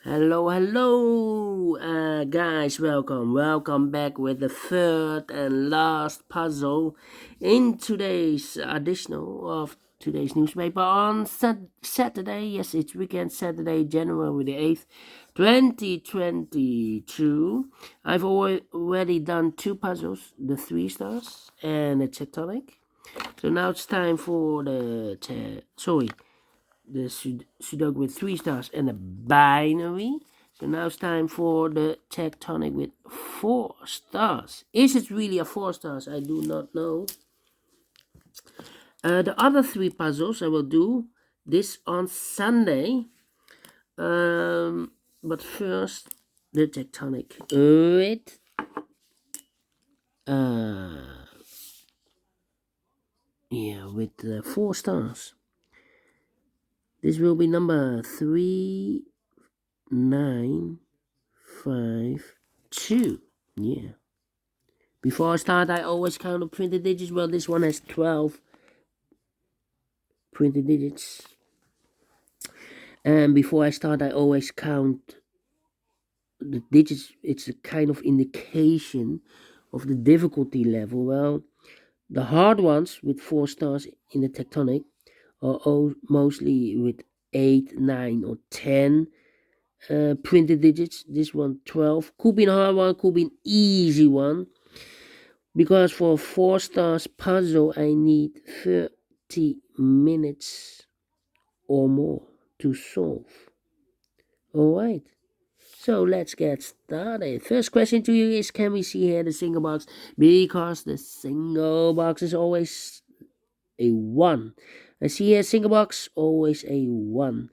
Hello, guys, welcome back with the third and last puzzle in today's additional of today's newspaper on Saturday. Yes, it's weekend Saturday, January the 8th, 2022. I've already done two puzzles, the 3 stars and the tectonic. So now it's time for the Sudoku with 3 stars and a binary. So now it's time for the Tectonic with 4 stars. Is it really a 4 stars? I do not know. The other 3 puzzles I will do this on Sunday. But first, the Tectonic with with 4 stars. This will be number 3952. Yeah. Before I start, I always count the printed digits. Well, this one has 12 printed digits. And before I start, I always count the digits. It's a kind of indication of the difficulty level. Well, the hard ones with 4 stars in the Tectonic are mostly with 8, 9, or 10 printed digits. This one 12. Could be a hard one, could be an easy one. Because for a 4 stars puzzle, I need 30 minutes or more to solve. Alright, so let's get started. First question to you is, can we see here the single box? Because the single box is always a 1. I see here single box, always a 1.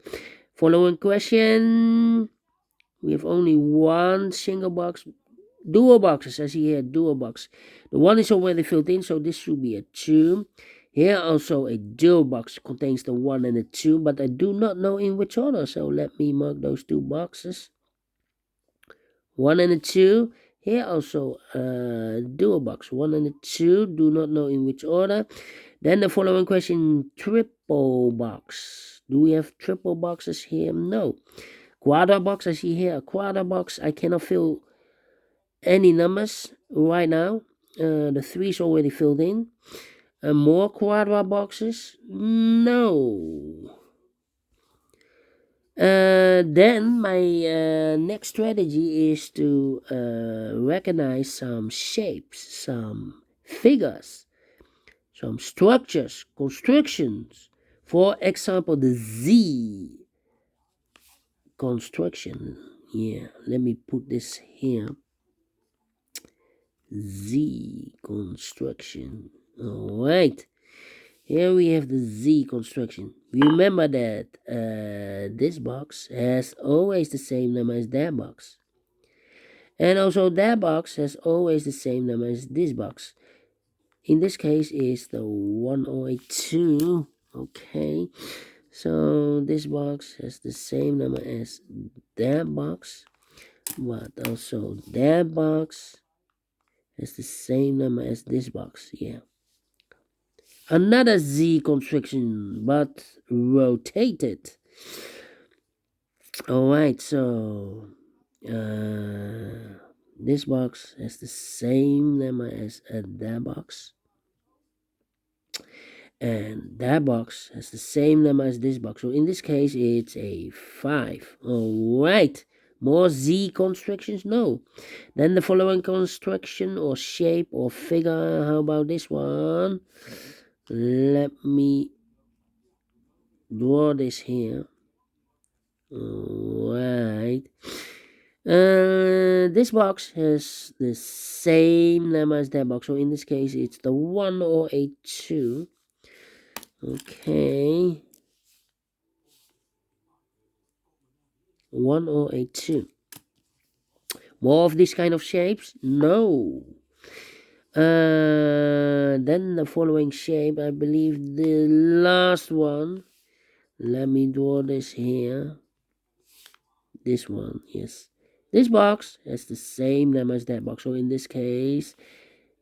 Following question, we have only one single box. Dual boxes, I see here dual box. The 1 is already filled in, so this should be a 2. Here also a dual box contains the 1 and the 2, but I do not know in which order, so let me mark those 2 boxes. 1 and a 2. Here also a dual box, 1 and a 2, do not know in which order. Then the following question, triple box. Do we have triple boxes here? No. Quadra box, I see here a quadra box. I cannot fill any numbers right now. The 3 is already filled in. More quadra boxes? No. Then my next strategy is to recognize some shapes, some figures, some structures, constructions. For example, the Z construction. Yeah, let me put this here. Z construction. All right, here we have the Z construction. Remember that this box has always the same number as that box, and also that box has always the same number as this box. In this case is the 1082. Okay, so this box has the same number as that box, but also that box has the same number as this box. Yeah. Another Z construction, but rotated. Alright, so this box has the same number as that box. And that box has the same number as this box. So in this case, it's a 5. Alright. More Z constructions? No. Then the following construction or shape or figure. How about this one? Let me draw this here. Alright. This box has the same number as that box. So in this case, it's the 1082. Okay. 1082. More of this kind of shapes? No. Then the following shape, I believe the last one. Let me draw this here. This one, yes. This box has the same number as that box. So in this case,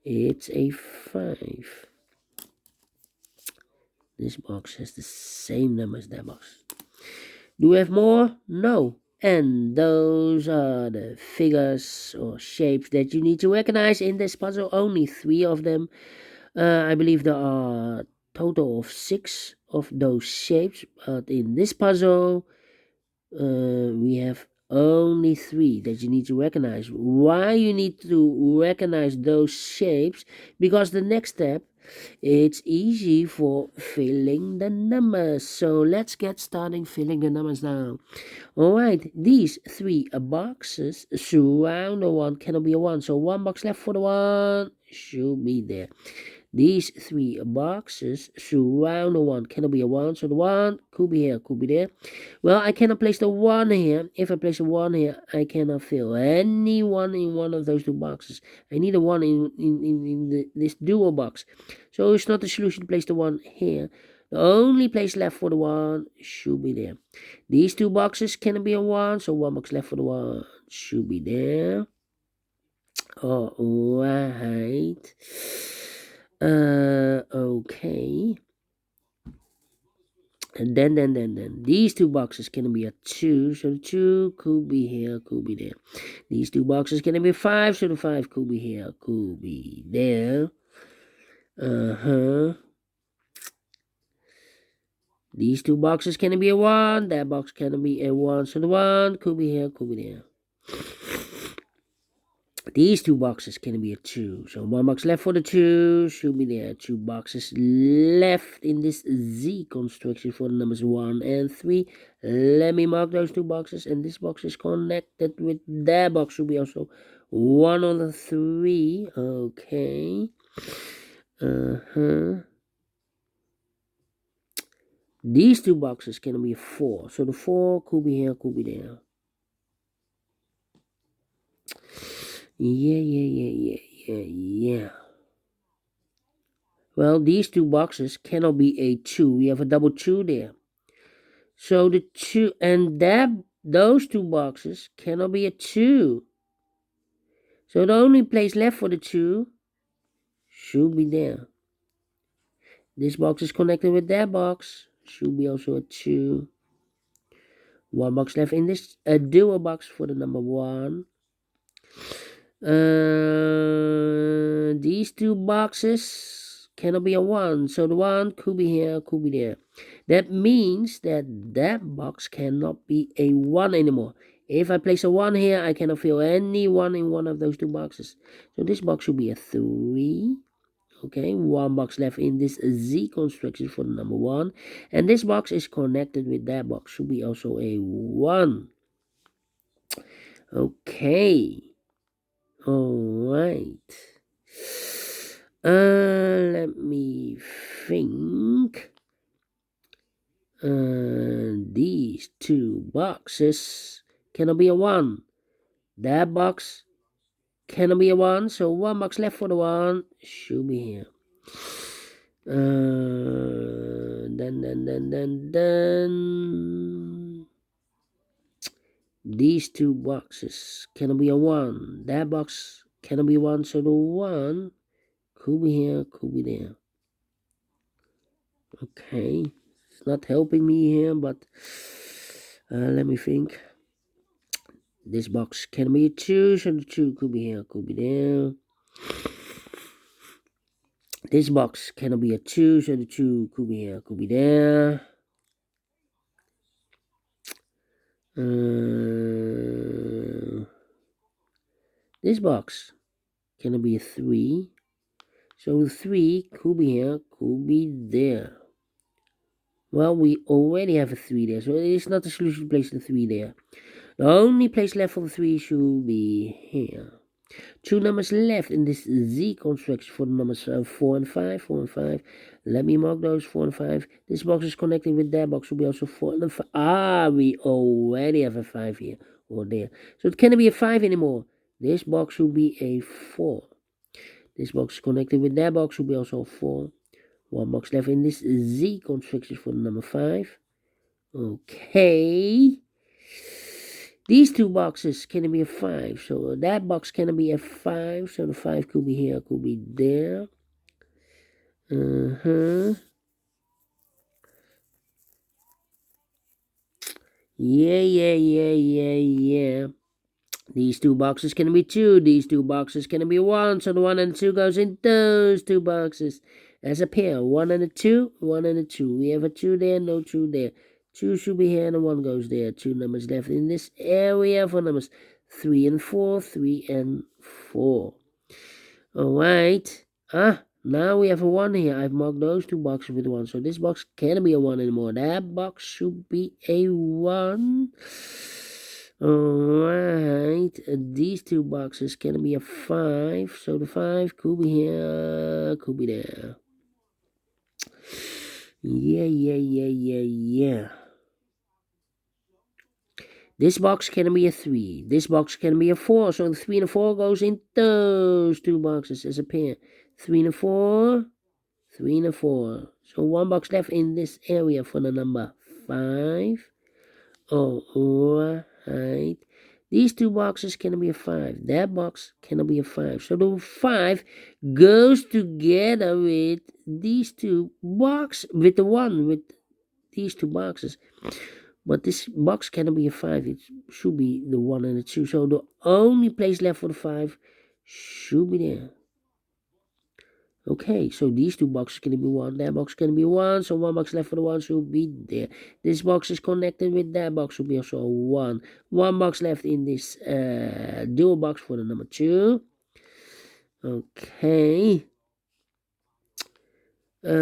it's a 5. This box has the same number as that box. Do we have more? No. And those are the figures or shapes that you need to recognize in this puzzle. Only 3 of them. I believe there are a total of 6 of those shapes, but in this puzzle, we have only 3 that you need to recognize. Why you need to recognize those shapes? Because the next step, it's easy for filling the numbers. So let's get starting filling the numbers now. Alright, these 3 boxes surround the 1 cannot be a 1. So 1 box left for the 1 should be there. These 3 boxes surround the 1 cannot be a 1. So the 1 could be here, could be there. Well, I cannot place the 1 here. If I place a 1 here, I cannot fill any 1 in one of those 2 boxes. I need a 1 in this dual box. So it's not the solution to place the 1 here. The only place left for the 1 should be there. These 2 boxes cannot be a 1, so 1 box left for the 1 should be there. Alright. Okay. And then these 2 boxes can be a 2, so the 2 could be here, could be there. These 2 boxes can be 5, so the 5 could be here, could be there. These 2 boxes can be a 1, that box can be a 1, so the 1 could be here, could be there. These 2 boxes can be a 2, so 1 box left for the 2 should be there. 2 boxes left in this Z construction for the numbers 1 and 3. Let me mark those 2 boxes, and this box is connected with that box, should be also 1 on the 3. Okay. These 2 boxes can be a 4, so the 4 could be here, could be there. Yeah. Well, these 2 boxes cannot be a 2. We have a double 2 there. So the 2 and those 2 boxes cannot be a 2. So the only place left for the 2 should be there. This box is connected with that box. Should be also a 2. 1 box left in this dual box for the number 1. These 2 boxes cannot be a 1, so the 1 could be here, could be there. That means that box cannot be a 1 anymore. If I place a 1 here, I cannot fill any 1 in one of those 2 boxes. So this box should be a 3. Okay, 1 box left in this Z construction for the number 1. And this box is connected with that box, should be also a 1. Okay. Alright. Let me think. These 2 boxes cannot be a 1. That box cannot be a 1, so 1 box left for the 1 should be here. Then these 2 boxes cannot be a 1. That box cannot be 1, so the 1 could be here, could be there. Okay, it's not helping me here, but let me think. This box can be a 2, so the 2 could be here, could be there. This box cannot be a 2, so the 2 could be here, could be there. This box cannot be a 3, so the 3 could be here, could be there. Well, we already have a 3 there, so it is not the solution to place the 3 there. The only place left for the 3 should be here. 2 numbers left in this Z construction for the numbers 4 and 5. 4 and 5. Let me mark those 4 and 5. This box is connecting with that box, will be also 4 and 5. We already have a 5 here or there. So it cannot be a 5 anymore. This box should be a 4. This box is connected with that box, will be also 4. 1 box left in this Z construction for the number 5. Okay. These 2 boxes can be a 5, so that box can be a 5, so the 5 could be here, could be there. Yeah. These two boxes can be 2. These two boxes can be 1. So the 1 and the 2 goes in those two boxes as a pair. 1 and a 2, 1 and a 2. We have a 2 there, no 2 there. 2 should be here and a 1 goes there. 2 numbers left in this area for numbers 3 and 4, 3 and 4. Alright. Now we have a 1 here. I've marked those two boxes with 1. So this box can't be a 1 anymore. That box should be a 1. Alright. These two boxes can be a 5. So the 5 could be here, could be there. Yeah. This box can be a 3. This box can be a 4. So the 3 and the 4 goes in those two boxes as a pair. 3 and a 4. 3 and a 4. So one box left in this area for the number 5. Alright. These two boxes can be a 5. That box can be a 5. So the 5 goes together with these two boxes, with the 1, with these two boxes. But this box cannot be a 5. It should be the 1 and the 2. So the only place left for the 5 should be there. Okay, so these two boxes can be 1. That box can be 1. So one box left for the 1 should be there. This box is connected with that box, should be also 1. One box left in this dual box for the number 2. Okay. Then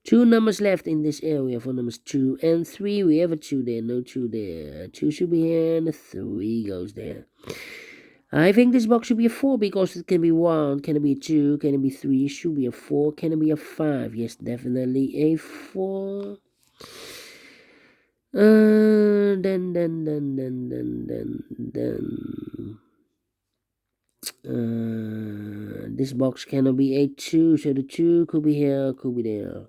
2 numbers left in this area for numbers 2 and 3. We have a 2 there, no 2 there. 2 should be here and a 3 goes there. I think this box should be a 4 because it can be 1, can it be 2, can it be 3, should be a 4, can it be a 5? Yes, definitely a 4. This box cannot be a 2, so the 2 could be here, could be there.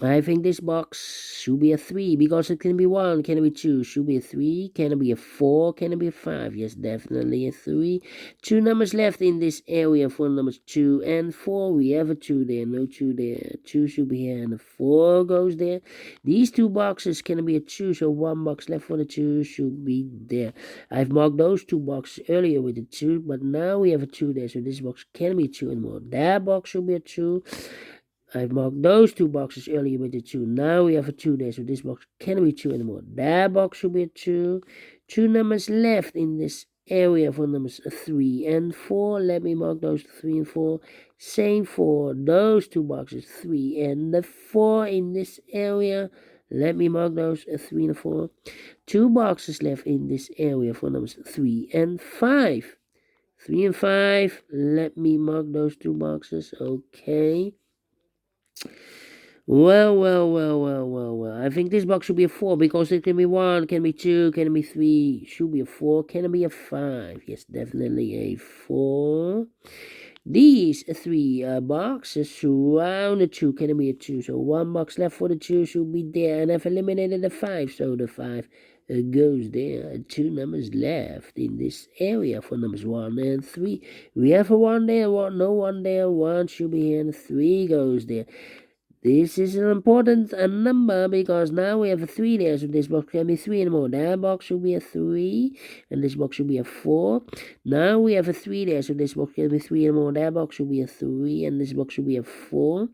I think this box should be a 3 because it can be 1, can it be 2, should be a 3, can it be a 4, can it be a 5? Yes, definitely a 3. 2 numbers left in this area for numbers 2 and 4. We have a 2 there, no 2 there. 2 should be here and a 4 goes there. These two boxes can be a 2, so one box left for the 2 should be there. I've marked those two boxes earlier with the 2, but now we have a 2 there, so this box can be 2 anymore. That box should be a 2. I've marked those two boxes earlier with the 2. Now we have a 2 there, so this box can't be 2 anymore. That box should be a 2. 2 numbers left in this area for numbers 3 and 4. Let me mark those 3 and 4. Same for those two boxes, 3 and the 4 in this area. Let me mark those 3 and 4. 2 boxes left in this area for numbers 3 and 5. 3 and 5. Let me mark those two boxes. Okay. Well. I think this box should be a 4 because it can be 1, can be 2, can be 3. Should be a 4, can it be a 5? Yes, definitely a 4. These 3 boxes surround the 2, can it be a 2? So one box left for the 2 should be there, and I've eliminated the 5, so the 5 goes there. 2 numbers left in this area for numbers 1 and 3. We have a 1 there, no 1 there. 1 should be here, and 3 goes there. This is an important number because now we have a 3 there, so this box can be 3 anymore. That box should be a 3, and this box should be a 4. Now we have a 3 there, so this box can be 3 anymore. That box should be a 3, and this box should be a 4.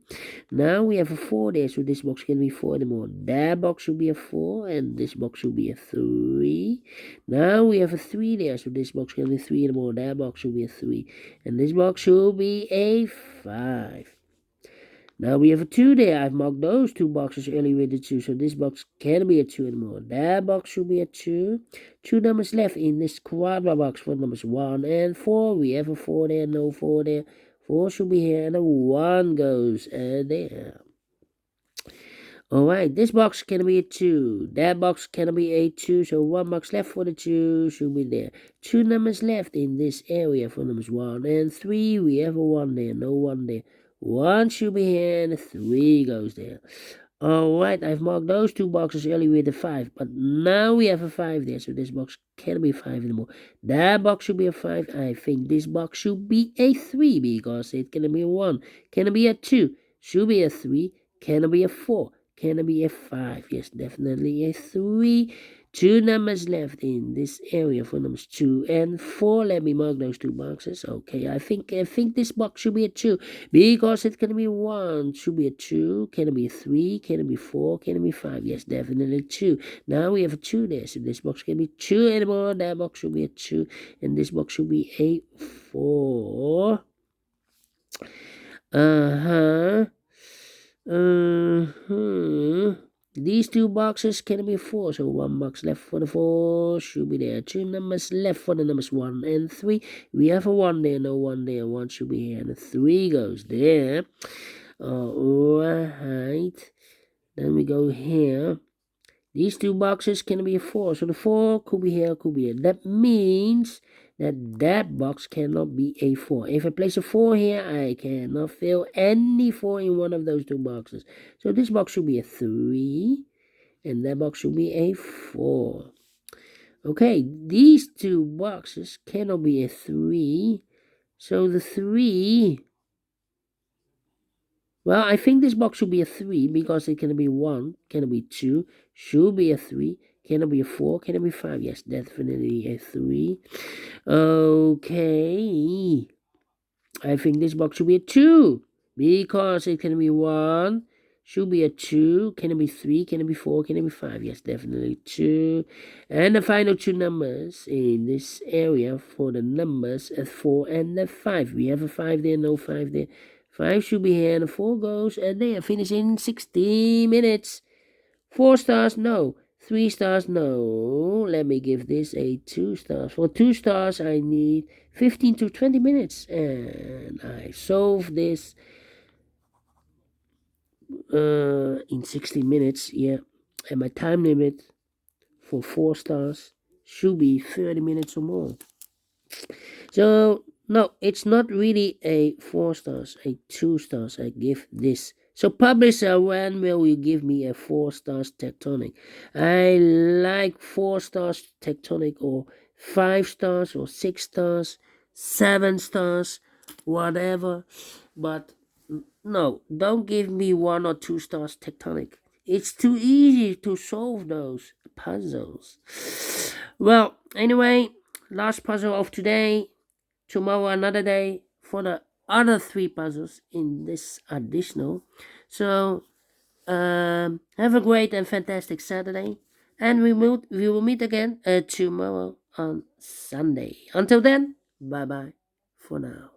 Now we have a 4 there, so this box can be 4 anymore. That box should be a 4, and this box should be a 3. Now we have a 3 there, so this box can be 3 anymore. That box should be a 3, and this box should be a 5. Now we have a 2 there. I've marked those two boxes earlier with the 2, so this box can't be a 2 anymore. That box should be a 2. 2 numbers left in this quadra box for numbers 1 and 4. We have a 4 there, no 4 there. 4 should be here, and a 1 goes there. Alright, this box can be a 2. That box can be a 2, so one box left for the 2 should be there. 2 numbers left in this area for numbers 1 and 3. We have a 1 there, no 1 there. 1 should be here, and 3 goes there. Alright, I've marked those two boxes earlier with a 5, but now we have a 5 there, so this box can't be 5 anymore. That box should be a 5. I think this box should be a 3 because it can be a 1. Can it be a 2? Should be a 3. Can it be a 4? Can it be a 5? Yes, definitely a 3. 2 numbers left in this area for numbers 2 and 4. Let me mark those 2 boxes. Okay, I think this box should be a 2 because it can be 1. Should be a 2. Can it be a 3? Can it be 4? Can it be 5? Yes, definitely 2. Now we have a 2 there. So this box can be 2 anymore. That box should be a 2. And this box should be a 4. Uh-huh. These 2 boxes can be 4, so 1 box left for the 4 should be there. 2 numbers left for the numbers 1 and 3. We have a 1 there, no 1 there. 1 should be here, and a 3 goes there. Alright. Then we go here. These 2 boxes can be a 4, so the 4 could be here, could be here. That means that box cannot be a 4. If I place a 4 here, I cannot fill any 4 in one of those 2 boxes. So this box should be a 3, and that box should be a 4. Okay, these 2 boxes cannot be a 3, so the 3... Well, I think this box should be a 3 because it can be 1, can be 2, should be a 3, can it be a 4, can it be 5? Yes, definitely a 3. Okay. I think this box should be a 2 because it can be 1, should be a 2, can it be 3, can it be 4, can it be 5? Yes, definitely 2. And the final 2 numbers in this area for the numbers at 4 and the 5. We have a 5 there, no 5 there. 5 should be here, and the 4 goes, and they are finishing in 60 minutes. 4 stars, no. 3 stars, no. Let me give this a 2 stars. For 2 stars, I need 15 to 20 minutes. And I solved this in 60 minutes, yeah. And my time limit for 4 stars should be 30 minutes or more. So, no, it's not really a 4 stars, a 2 stars I give this. So, publisher, when will you give me a 4 stars Tectonic? I like 4 stars Tectonic, or 5 stars, or 6 stars, 7 stars, whatever. But no, don't give me 1 or 2 stars Tectonic. It's too easy to solve those puzzles. Well, anyway, last puzzle of today. Tomorrow another day for the other 3 puzzles in this additional. So have a great and fantastic Saturday, and we will meet again tomorrow on Sunday. Until then, bye bye for now.